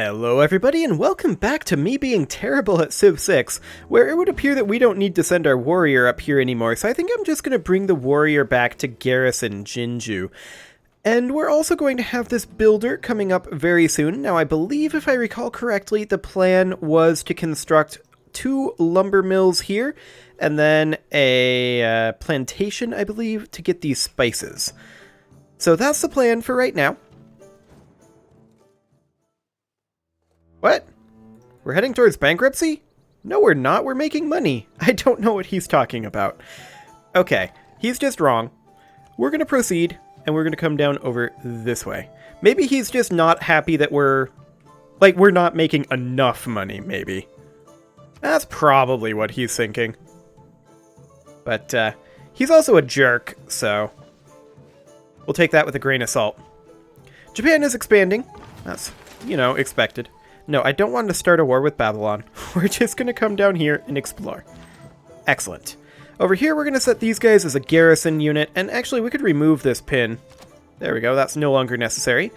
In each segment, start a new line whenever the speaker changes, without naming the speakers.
Hello everybody and welcome back to me being terrible at Civ 6, where it would appear that we don't need to send our warrior up here anymore, so I think I'm just going to bring the warrior back to garrison Jinju. And we're also going to have this builder coming up very soon. Now I believe, if I recall correctly, the plan was to construct 2 lumber mills here, and then a plantation, I believe, to get these spices. So that's the plan for right now. What? We're heading towards bankruptcy? No, we're not. We're making money. I don't know what he's talking about. Okay, he's just wrong. We're going to proceed, and we're going to come down over this way. Maybe he's just not happy that we're not making enough money, maybe. That's probably what he's thinking. But, he's also a jerk, so we'll take that with a grain of salt. Japan is expanding. That's, expected. No, I don't want to start a war with Babylon. We're just going to come down here and explore. Excellent. Over here, we're going to set these guys as a garrison unit, and actually, we could remove this pin. There we go, that's no longer necessary.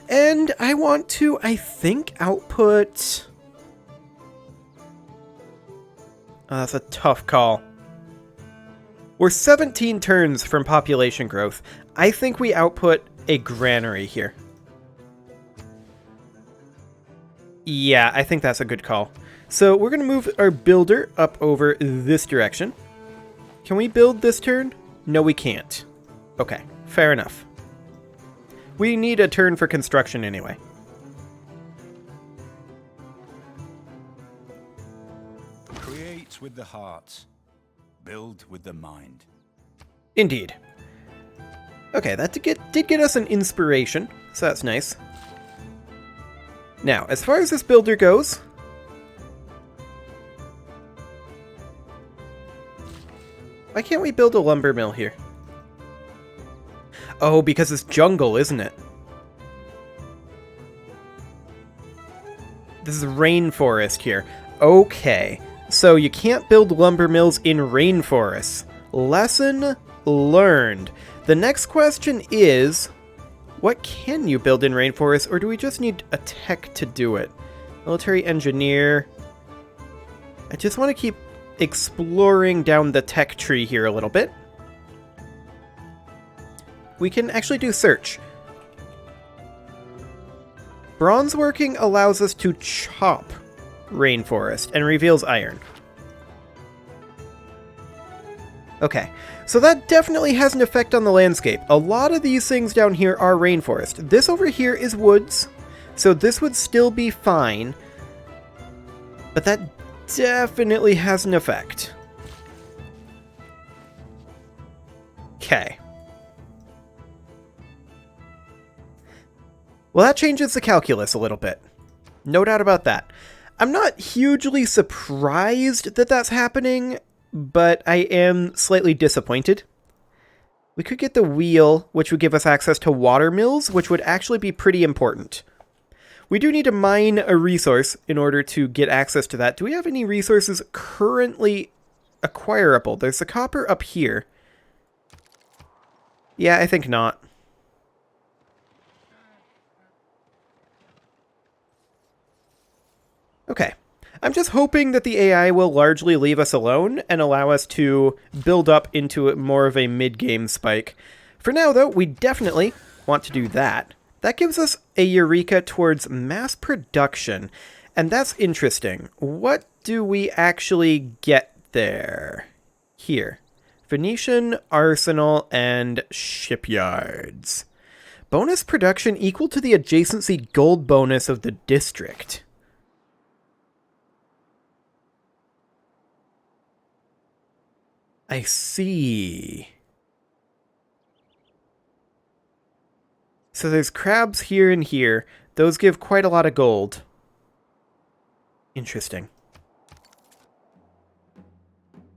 And I want to, I think, output... Oh, that's a tough call. We're 17 turns from population growth. I think we output a granary here. Yeah, I think that's a good call. So we're going to move our builder up over this direction. Can we build this turn? No, we can't. Okay, fair enough. We need a turn for construction anyway.
Create with the heart. Build with the mind.
Indeed. Okay, that did get us an inspiration, so that's nice. Now, as far as this builder goes, why can't we build a lumber mill here? Oh, because it's jungle, isn't it? This is rainforest here. Okay, so you can't build lumber mills in rainforests. Lesson learned. The next question is, what can you build in rainforests, or do we just need a tech to do it? Military engineer. I just want to keep exploring down the tech tree here a little bit. We can actually do search. Bronze working allows us to chop rainforest and reveals iron. Okay, so that definitely has an effect on the landscape. A lot of these things down here are rainforest. This over here is woods, so this would still be fine. But that definitely has an effect. Okay. Well, that changes the calculus a little bit. No doubt about that. I'm not hugely surprised that that's happening, but I am slightly disappointed. We could get the wheel, which would give us access to water mills, which would actually be pretty important. We do need to mine a resource in order to get access to that. Do we have any resources currently acquirable? There's the copper up here. Yeah, I think not. Okay. I'm just hoping that the AI will largely leave us alone and allow us to build up into more of a mid-game spike. For now, though, we definitely want to do that. That gives us a eureka towards mass production, and that's interesting. What do we actually get there? Here. Venetian, arsenal, and shipyards. Bonus production equal to the adjacency gold bonus of the district. I see. So there's crabs here and here. Those give quite a lot of gold. Interesting.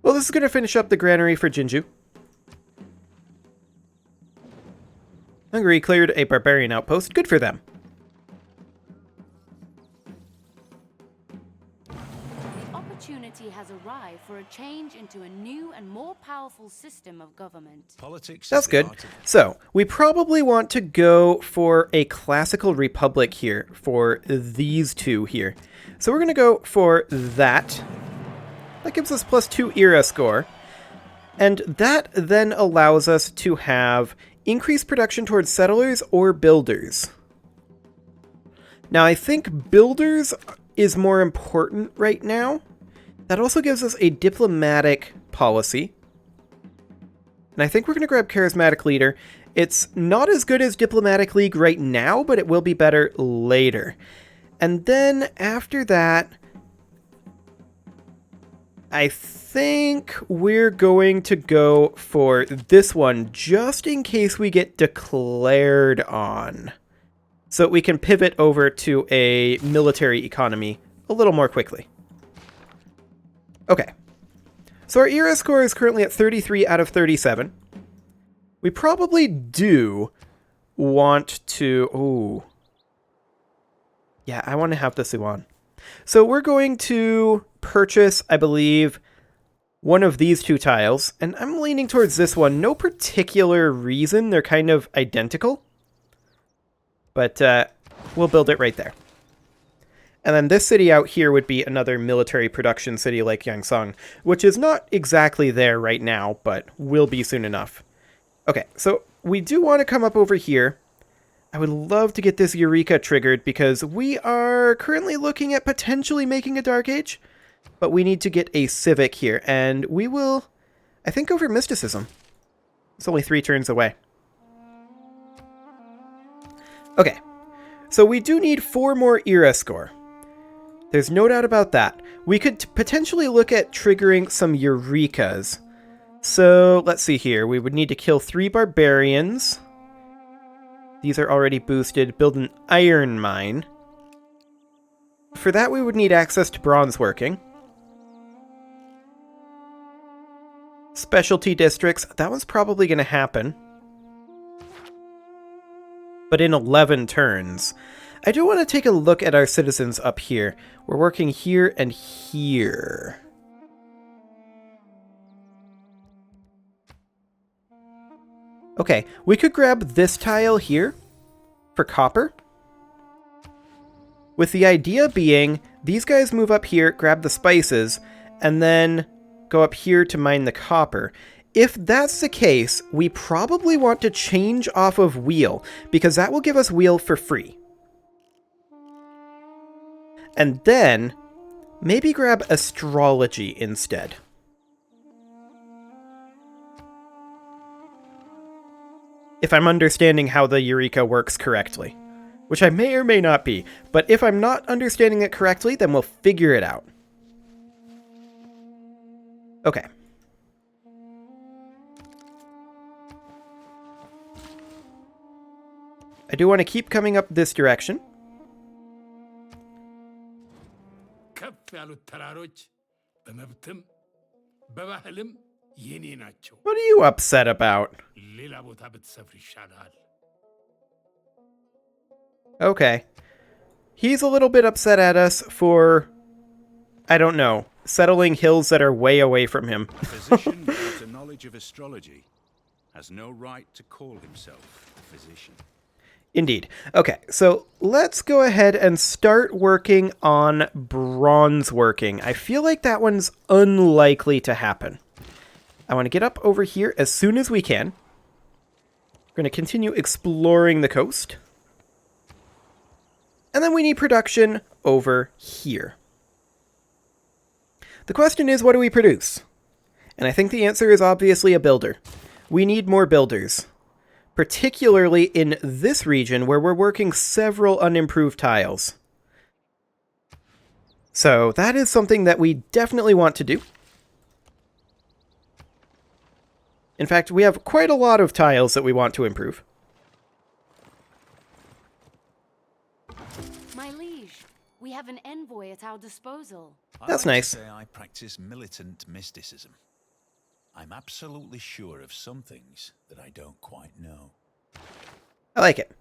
Well, this is going to finish up the granary for Jinju. Hungary cleared a barbarian outpost. Good for them.
opportunity has arrived for a change into a new and more powerful system of government.
Politics.
That's good. So, we probably want to go for a classical republic here for these two here. So we're going to go for that. That gives us +2 era score. And that then allows us to have increased production towards settlers or builders. Now, I think builders is more important right now. That also gives us a diplomatic policy. And I think we're going to grab charismatic leader. It's not as good as diplomatic league right now, but it will be better later. And then after that, I think we're going to go for this one just in case we get declared on. So we can pivot over to a military economy a little more quickly. Okay. So our era score is currently at 33 out of 37. We probably do want to... Ooh. Yeah, I want to have the Suan. So we're going to purchase, I believe, one of these two tiles. And I'm leaning towards this one. No particular reason. They're kind of identical. But we'll build it right there. And then this city out here would be another military production city like Yangsong, which is not exactly there right now, but will be soon enough. Okay, so we do want to come up over here. I would love to get this Eureka triggered because we are currently looking at potentially making a Dark Age, but we need to get a Civic here, and we will, I think, go for Mysticism. It's only 3 turns away. Okay, so we do need 4 more era score. There's no doubt about that. We could potentially look at triggering some Eurekas. So, let's see here. We would need to kill 3 barbarians. These are already boosted. Build an iron mine. For that, we would need access to bronze working. Specialty districts. That one's probably going to happen. But in 11 turns. I do want to take a look at our citizens up here. We're working here and here. Okay, we could grab this tile here for copper. With the idea being, these guys move up here, grab the spices, and then go up here to mine the copper. If that's the case, we probably want to change off of wheel, because that will give us wheel for free. And then, maybe grab astrology instead. If I'm understanding how the Eureka works correctly. Which I may or may not be. But if I'm not understanding it correctly, then we'll figure it out. Okay. I do want to keep coming up this direction. What are you upset about? Okay. He's a little bit upset at us for, I don't know, settling hills that are way away from him.
A physician without a knowledge of astrology has no right to call himself a physician.
Indeed. Okay, so let's go ahead and start working on bronze working. I feel like that one's unlikely to happen. I want to get up over here as soon as we can. We're going to continue exploring the coast. And then we need production over here. The question is, what do we produce? And I think the answer is obviously a builder. We need more builders. Particularly in this region where we're working several unimproved tiles. So that is something that we definitely want to do. In fact, we have quite a lot of tiles that we want to improve.
My liege, we have an envoy at our disposal.
That's nice.
I like to say I practice militant mysticism. I'm absolutely sure of some things that I don't quite know.
I like it.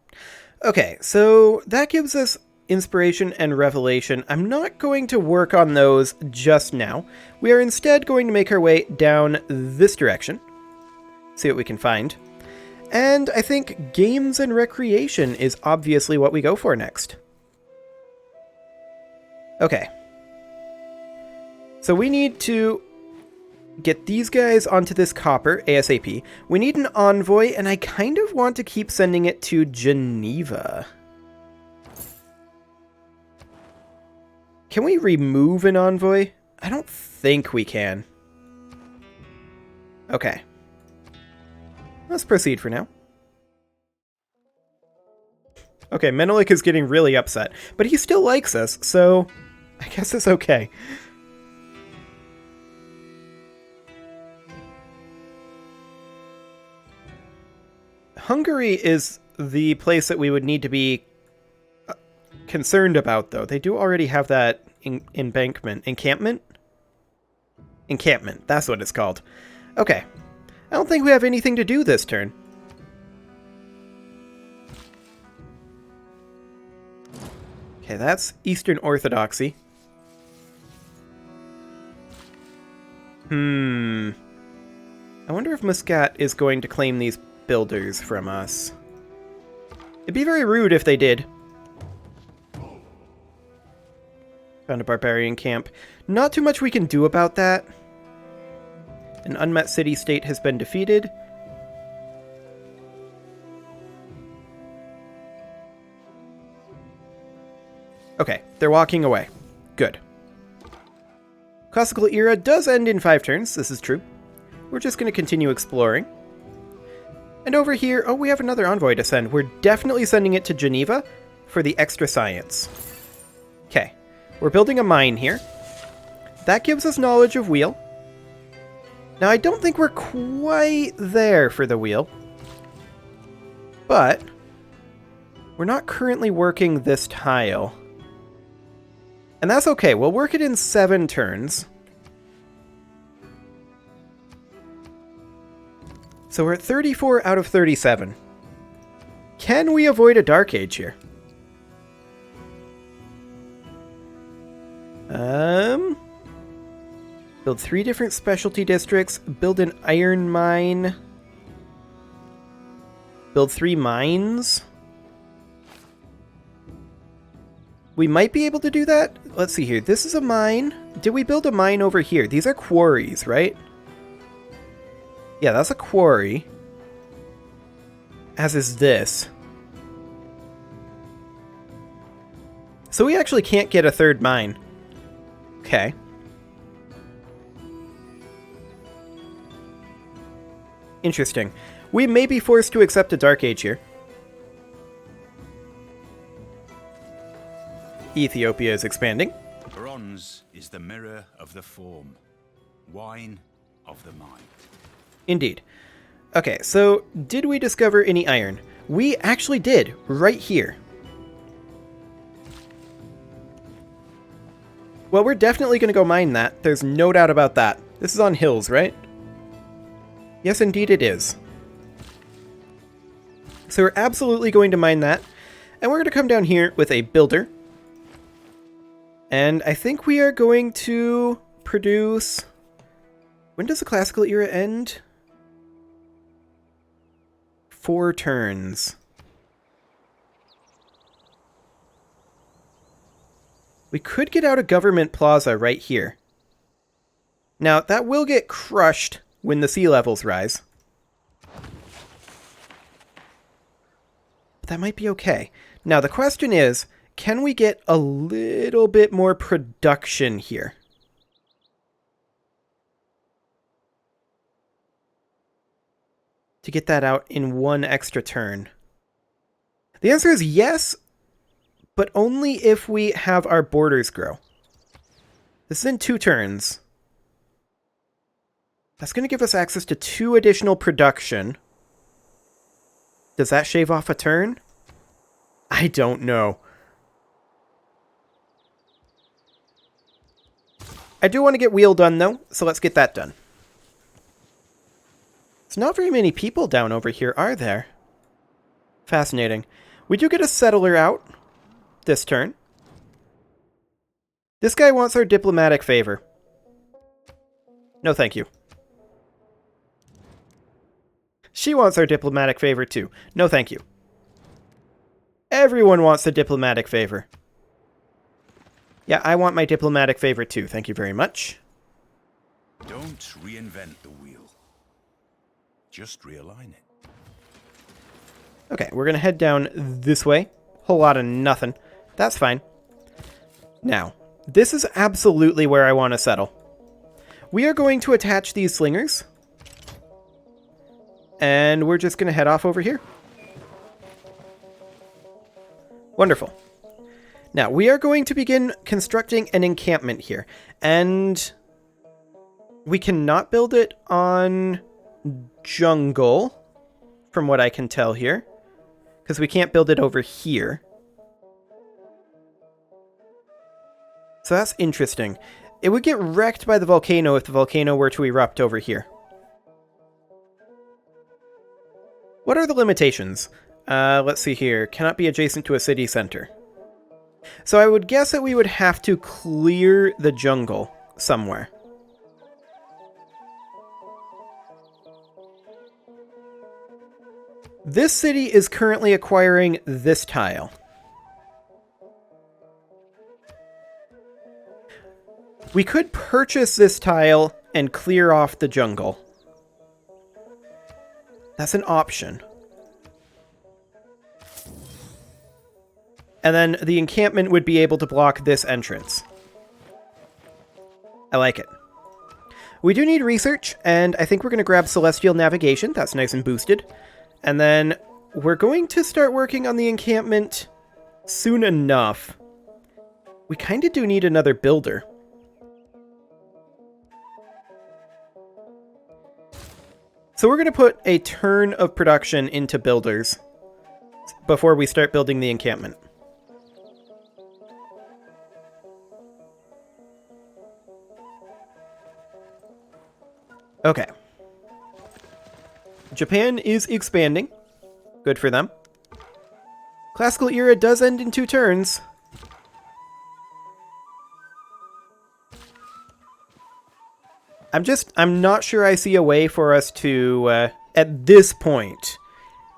Okay, so that gives us inspiration, and revelation. I'm not going to work on those just now. We are instead going to make our way down this direction. See what we can find. And I think games and recreation is obviously what we go for next. Okay. So we need to get these guys onto this copper ASAP. We need an envoy, and I kind of want to keep sending it to Geneva. Can we remove an envoy? I don't think we can. Okay. Let's proceed for now. Okay, Menelik is getting really upset, but he still likes us, so I guess it's okay. Hungary is the place that we would need to be concerned about, though. They do already have that encampment, that's what it's called. Okay. I don't think we have anything to do this turn. Okay, that's Eastern Orthodoxy. I wonder if Muscat is going to claim these builders from us. It'd be very rude if they did. Found a barbarian camp. Not too much we can do about that. An unmet city-state has been defeated. Okay, they're walking away. Good. Classical era does end in 5 turns, this is true. We're just going to continue exploring. And over here, oh, we have another envoy to send. We're definitely sending it to Geneva for the extra science. Okay, we're building a mine here. That gives us knowledge of wheel. Now, I don't think we're quite there for the wheel. But we're not currently working this tile. And that's okay. We'll work it in 7 turns. So we're at 34 out of 37. Can we avoid a Dark Age here? Build 3 different specialty districts. Build an iron mine. Build 3 mines. We might be able to do that. Let's see here. This is a mine. Did we build a mine over here? These are quarries, right? Yeah, that's a quarry. As is this. So we actually can't get a 3rd mine. Okay. Interesting. We may be forced to accept a Dark Age here. Ethiopia is expanding.
Bronze is the mirror of the form, wine of the mind.
Indeed. Okay, so did we discover any iron? We actually did, right here. Well, we're definitely going to go mine that. There's no doubt about that. This is on hills, right? Yes, indeed it is. So we're absolutely going to mine that. And we're going to come down here with a builder. And I think we are going to produce... When does the classical era end? 4 turns. We could get out a government plaza right here. Now, that will get crushed when the sea levels rise. But that might be okay. Now, the question is, can we get a little bit more production here? To get that out in 1 extra turn. The answer is yes, but only if we have our borders grow. This is in 2 turns. That's going to give us access to 2 additional production. Does that shave off a turn? I don't know. I do want to get wheel done, though, so let's get that done. There's not very many people down over here, are there? Fascinating. We do get a settler out. this turn. This guy wants our diplomatic favor. No, thank you. She wants our diplomatic favor too. No, thank you. Everyone wants the diplomatic favor. Yeah, I want my diplomatic favor too. Thank you very much.
Don't reinvent the wheel. Just realign it.
Okay, we're going to head down this way. Whole lot of nothing. That's fine. Now, this is absolutely where I want to settle. We are going to attach these slingers. And we're just going to head off over here. Wonderful. Now, we are going to begin constructing an encampment here. And we cannot build it on jungle, from what I can tell here. Because we can't build it over here. So that's interesting. It would get wrecked by the volcano if the volcano were to erupt over here. What are the limitations? Let's see here. Cannot be adjacent to a city center. So I would guess that we would have to clear the jungle somewhere. This city is currently acquiring this tile. We could purchase this tile and clear off the jungle. That's an option. And then the encampment would be able to block this entrance. I like it. We do need research, and I think we're going to grab Celestial Navigation. That's nice and boosted. And then we're going to start working on the encampment soon enough. We kind of do need another builder. So we're going to put a turn of production into builders before we start building the encampment. Okay. Japan is expanding. Good for them. Classical era does end in 2 turns. I'm not sure I see a way for us to, at this point,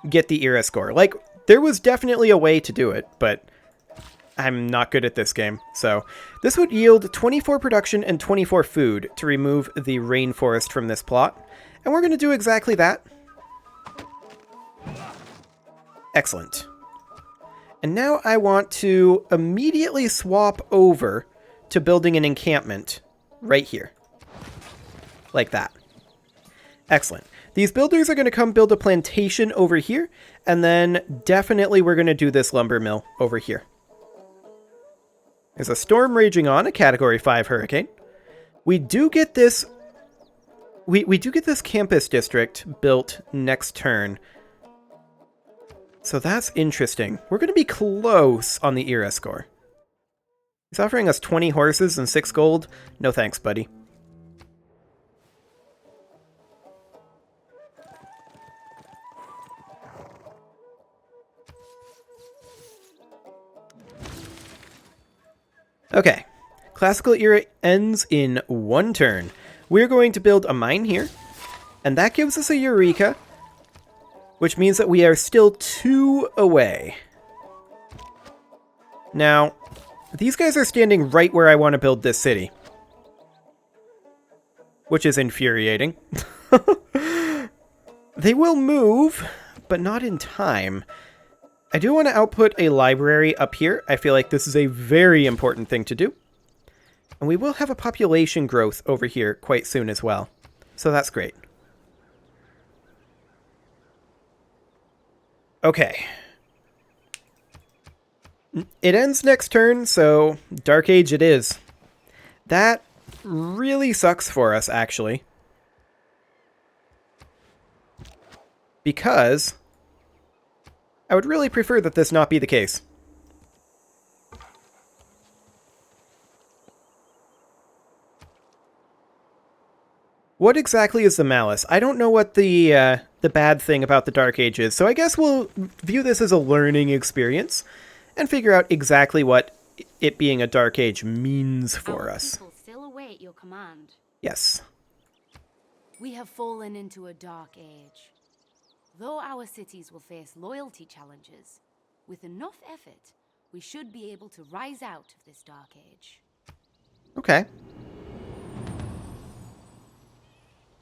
get the era score. Like, there was definitely a way to do it, but I'm not good at this game. So, this would yield 24 production and 24 food to remove the rainforest from this plot. And we're going to do exactly that. Excellent. And now I want to immediately swap over to building an encampment right here. Like that. Excellent. These builders are going to come build a plantation over here, and then definitely we're going to do this lumber mill over here. There's a storm raging on, a Category 5 hurricane. We do get this... We do get this campus district built next turn. So that's interesting. We're going to be close on the era score. He's offering us 20 horses and 6 gold. No thanks, buddy. Okay. Classical era ends in 1 turn. We're going to build a mine here. And that gives us a Eureka, which means that we are still 2 away. Now, these guys are standing right where I want to build this city. Which is infuriating. They will move, but not in time. I do want to output a library up here. I feel like this is a very important thing to do. And we will have a population growth over here quite soon as well. So that's great. Okay. It ends next turn, so Dark Age it is. That really sucks for us, actually. Because I would really prefer that this not be the case. What exactly is the malice? I don't know what the bad thing about the Dark Age is, so I guess we'll view this as a learning experience. and figure out exactly what it being a dark age means for us.
People still await your command.
Yes.
We have fallen into a dark age. Though our cities will face loyalty challenges, with enough effort, we should be able to rise out of this dark age.
Okay.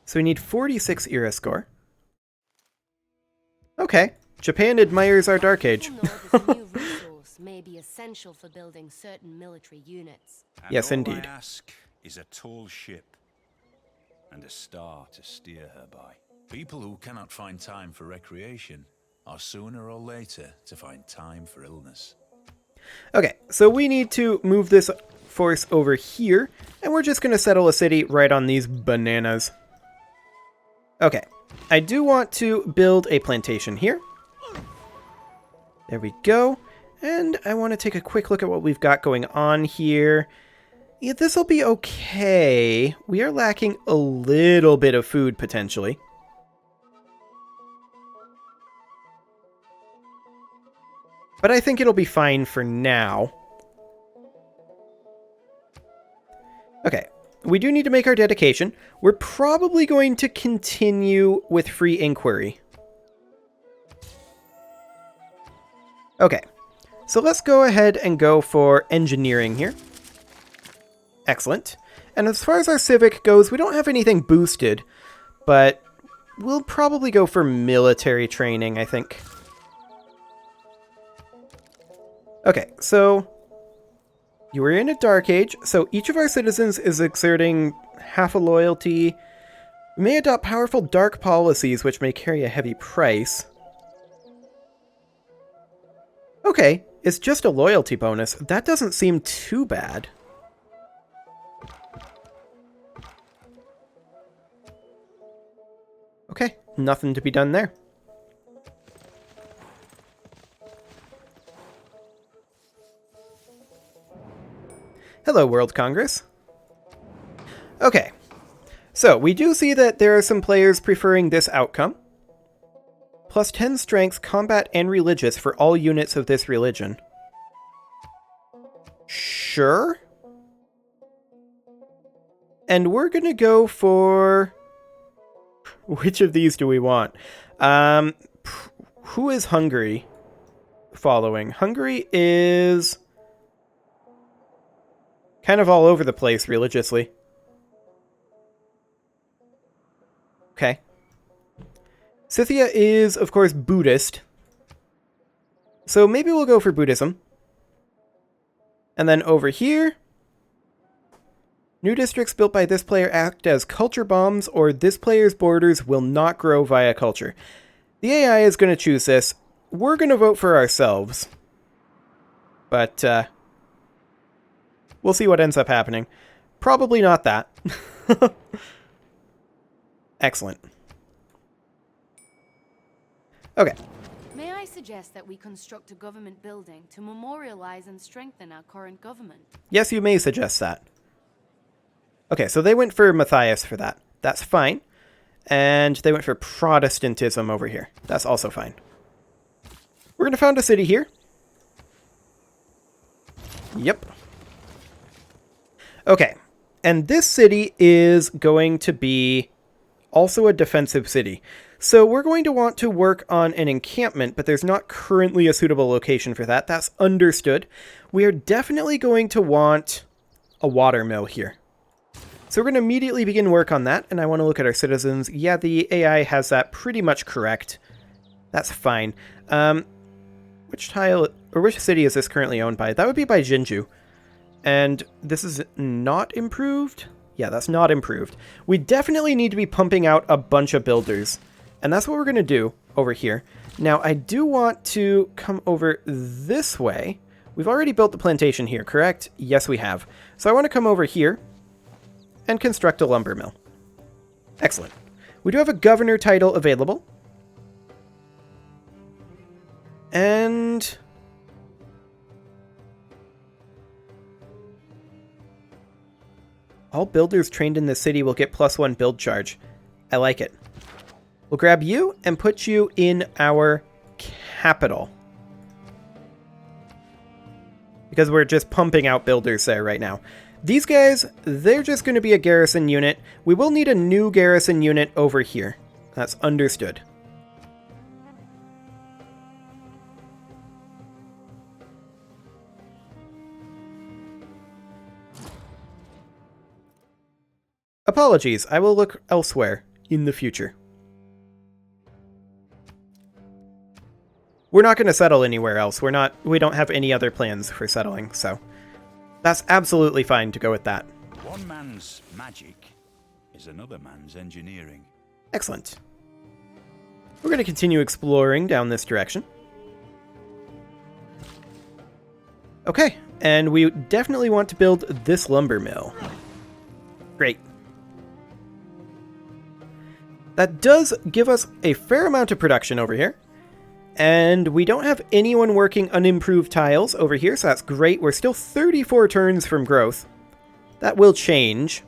So we need 46 era score. Okay. Japan admires our dark age.
People know this new resource may be essential for building certain military units.
And
Yes,
all
indeed.
I ask is a tall ship and a star to steer her by. People who cannot find time for recreation are sooner or later to find time for illness.
Okay, so we need to move this force over here, and we're just going to settle a city right on these bananas. Okay, I do want to build a plantation here. There we go. And I want to take a quick look at what we've got going on here. Yeah, this will be okay. We are lacking a little bit of food, potentially. But I think it'll be fine for now. Okay, we do need to make our dedication. We're probably going to continue with free inquiry. Okay, so let's go ahead and go for engineering here. Excellent. And as far as our civic goes, we don't have anything boosted, but we'll probably go for military training, I think. Okay, so you were in a dark age, so each of our citizens is exerting half a loyalty. We may adopt powerful dark policies, which may carry a heavy price. Okay, it's just a loyalty bonus. That doesn't seem too bad. Okay, nothing to be done there. Hello, World Congress. Okay, so we do see that there are some players preferring this outcome. Plus 10 strength, combat, and religious for all units of this religion. Sure. And we're gonna go for... Which of these do we want? Who is Hungary following? Hungary is kind of all over the place religiously. Okay. Scythia is, of course, Buddhist. So maybe we'll go for Buddhism. And then over here, new districts built by this player act as culture bombs, or this player's borders will not grow via culture. The AI is going to choose this. We're going to vote for ourselves. But, we'll see what ends up happening. Probably not that. Excellent. Okay.
May I suggest that we construct a government building to memorialize and strengthen our current government?
Yes, you may suggest that. Okay, so they went for Matthias for that. That's fine. And they went for Protestantism over here. That's also fine. We're going to found a city here. Yep. Okay. And this city is going to be also a defensive city. So we're going to want to work on an encampment, but there's not currently a suitable location for that. That's understood. We are definitely going to want a watermill here. So we're going to immediately begin work on that, and I want to look at our citizens. Yeah, the AI has that pretty much correct. That's fine. Which tile, or which city is this currently owned by? That would be by Jinju. And this is not improved? Yeah, that's not improved. We definitely need to be pumping out a bunch of builders. And that's what we're going to do over here. Now, I do want to come over this way. We've already built the plantation here, correct? Yes, we have. So I want to come over here and construct a lumber mill. Excellent. We do have a governor title available. And all builders trained in this city will get +1 build charge. I like it. We'll grab you and put you in our capital. because we're just pumping out builders there right now. These guys, they're just going to be a garrison unit. We will need a new garrison unit over here. That's understood. Apologies, I will look elsewhere in the future. We're not going to settle anywhere else. We don't have any other plans for settling, so that's absolutely fine to go with that.
One man's magic is another man's engineering.
Excellent. We're going to continue exploring down this direction. Okay, and we definitely want to build this lumber mill. Great. That does give us a fair amount of production over here. And we don't have anyone working unimproved tiles over here, so that's great. We're still 34 turns from growth. That will change.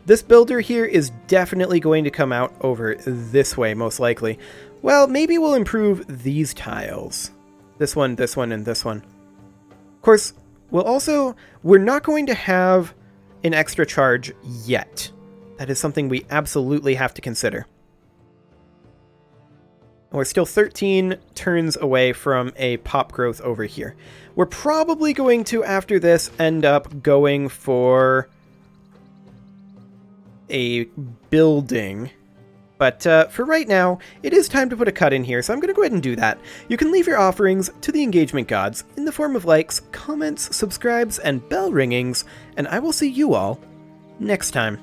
This builder here is definitely going to come out over this way, most likely. Well, maybe we'll improve these tiles. This one, and this one. Of course, we're not going to have an extra charge yet. That is something we absolutely have to consider. We're still 13 turns away from a pop growth over here. We're probably going to, after this, end up going for a building. But for right now, it is time to put a cut in here, so I'm going to go ahead and do that. You can leave your offerings to the engagement gods in the form of likes, comments, subscribes, and bell ringings, and I will see you all next time.